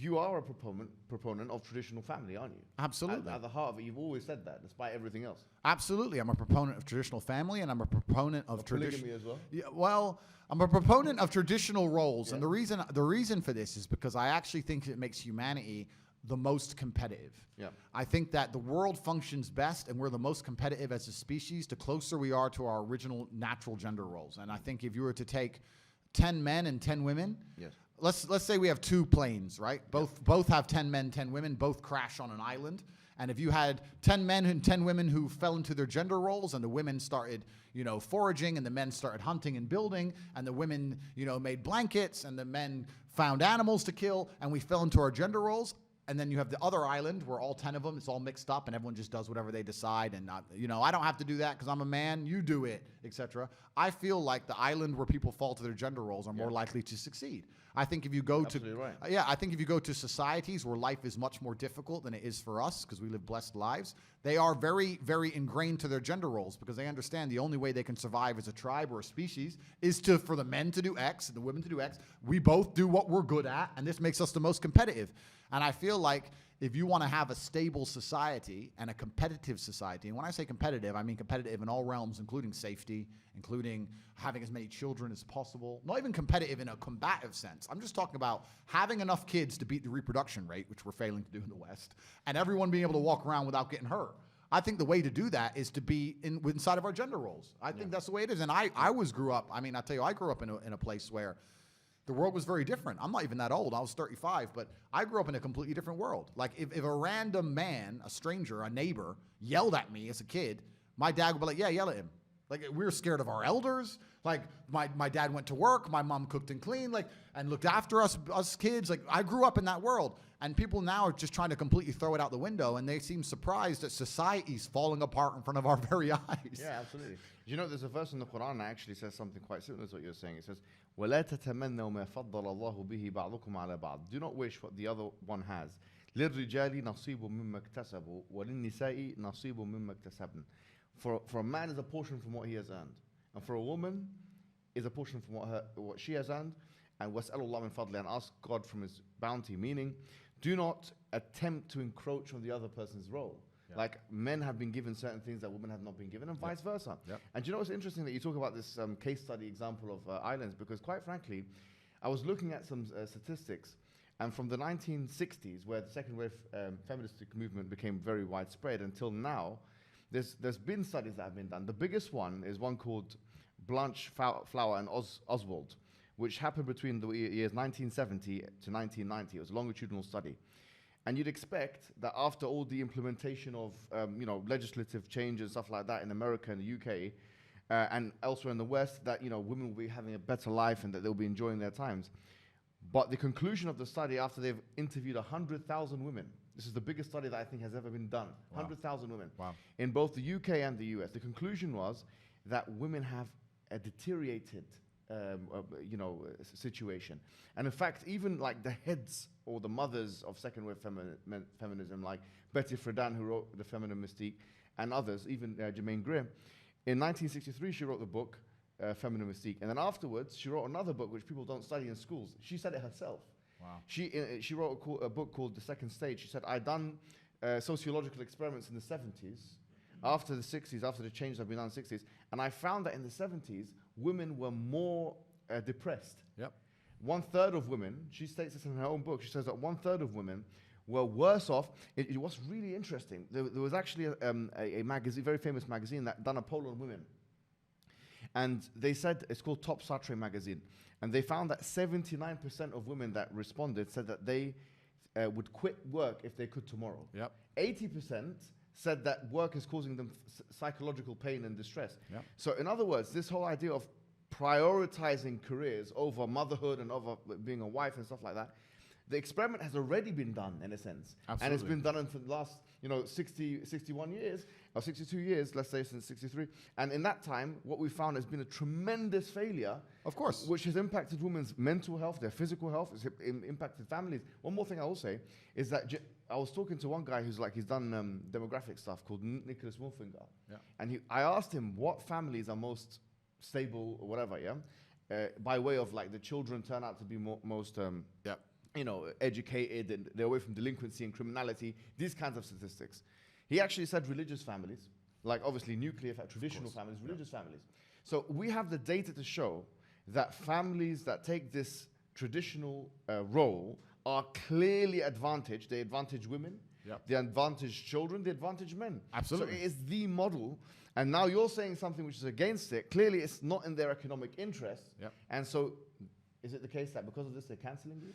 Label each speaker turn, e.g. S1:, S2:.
S1: you are a proponent of traditional family, aren't you?
S2: Absolutely.
S1: At the heart of it, you've always said that, despite everything else.
S2: Absolutely. I'm a proponent of traditional family, and I'm a proponent of
S1: polygamy as well?
S2: Yeah, well, I'm a proponent of traditional roles. And the reason for this is because I actually think it makes humanity the most competitive.
S1: Yeah.
S2: I think that the world functions best and we're the most competitive as a species the closer we are to our original natural gender roles. And I think if you were to take 10 men and 10 women,
S1: Yes.
S2: let's say we have two planes, right? Both have 10 men, 10 women, both crash on an island. And if you had 10 men and 10 women who fell into their gender roles and the women started, foraging and the men started hunting and building and the women, made blankets and the men found animals to kill and we fell into our gender roles. And then you have the other island where all 10 of them, it's all mixed up and everyone just does whatever they decide and not, I don't have to do that because I'm a man, you do it, etc. I feel like the island where people fall to their gender roles are more likely to succeed. I think if you go I think if you go to societies where life is much more difficult than it is for us because we live blessed lives, they are very, very ingrained to their gender roles because they understand the only way they can survive as a tribe or a species is for the men to do X and the women to do X. We both do what we're good at, and this makes us the most competitive. And I feel like if you want to have a stable society and a competitive society, and when I say competitive, I mean competitive in all realms, including safety, including having as many children as possible, not even competitive in a combative sense. I'm just talking about having enough kids to beat the reproduction rate, which we're failing to do in the West, and everyone being able to walk around without getting hurt. I think the way to do that is to be inside of our gender roles. I think that's the way it is. And I grew up, I tell you, I grew up in a place where the world was very different. I'm not even that old. I was 35, but I grew up in a completely different world. Like if a random man, a stranger, a neighbor, yelled at me as a kid, my dad would be like, yeah, yell at him. Like we were scared of our elders. Like my dad went to work, my mom cooked and cleaned, and looked after us kids. Like I grew up in that world. And people now are just trying to completely throw it out the window, and they seem surprised that society's falling apart in front of our very eyes.
S1: Yeah, absolutely. There's a verse in the Quran that actually says something quite similar to what you're saying. It says, وَلَا تَتَمَنَّوْا مَا فَضَّلَ اللَّهُ بِهِ بَعْضُكُمْ عَلَى بَعْضٍ. Do not wish what the other one has. لِلرِّجَالِ نَصِيبٌ مِمَّا اكْتَسَبُوا وَلِلنِّسَاءِ نَصِيبٌ مِمَّا اكْتَسَبْنَ. For a man is a portion from what he has earned, and for a woman is a portion from what she has earned. And وَاسْأَلُوا اللَّهَ مِنْ فَضْلِهِ, and ask God from His bounty, meaning do not attempt to encroach on the other person's role. Yeah. Like men have been given certain things that women have not been given, and vice versa. Yep. And what's interesting that you talk about this case study example of islands, because quite frankly, I was looking at some statistics, and from the 1960s, where the second wave feminist movement became very widespread, until now, there's been studies that have been done. The biggest one is one called Blanche Flower and Oswald, which happened between the years 1970 to 1990. It was a longitudinal study. And you'd expect that after all the implementation of legislative changes and stuff like that in America and the UK and elsewhere in the West, that women will be having a better life and that they'll be enjoying their times. But the conclusion of the study, after they've interviewed 100,000 women, this is the biggest study that I think has ever been done, 100,000 women in both the UK and the US. The conclusion was that women have a deteriorated situation. And in fact, even like the heads or the mothers of second wave feminism, like Betty Friedan, who wrote The Feminine Mystique, and others, even Germaine Greer, in 1963 she wrote the book Feminine Mystique, and then afterwards she wrote another book which people don't study in schools. She said it herself. Wow. She wrote a book called The Second Stage. She said, I'd done sociological experiments in the 70s, after the 60s, after the changes have been done in the 60s, and I found that in the 70s, women were more depressed. Yep. 1/3 of women, she states this in her own book, she says that 1/3 of women were worse off. It was really interesting. There was actually a magazine, very famous magazine, that done a poll on women. And they said, it's called Top Satre magazine, and they found that 79% of women that responded said that they would quit work if they could tomorrow. Yep. 80% said that work is causing them psychological pain and distress. Yep. So in other words, this whole idea of prioritizing careers over motherhood and over being a wife and stuff like that, the experiment has already been done in a sense. Absolutely. And it's been done for the last 61 years, or 62 years, let's say, since 63. And in that time, what we found has been a tremendous failure. Of course. Which has impacted women's mental health, their physical health, it's impacted families. One more thing I will say is that I was talking to one guy he's done demographic stuff called Nicholas Wolfinger. Yeah. And I asked him what families are most stable or whatever, by way of like the children turn out to be most educated and they're away from delinquency and criminality, these kinds of statistics. He actually said religious families, like obviously nuclear, traditional families, religious families. So we have the data to show that families that take this traditional role are clearly advantaged. They advantage women, they advantage children, they advantage men.
S2: Absolutely.
S1: So it is the model. And now you're saying something which is against it. Clearly, it's not in their economic interest.
S2: Yep.
S1: And so, is it the case that because of this, they're cancelling you?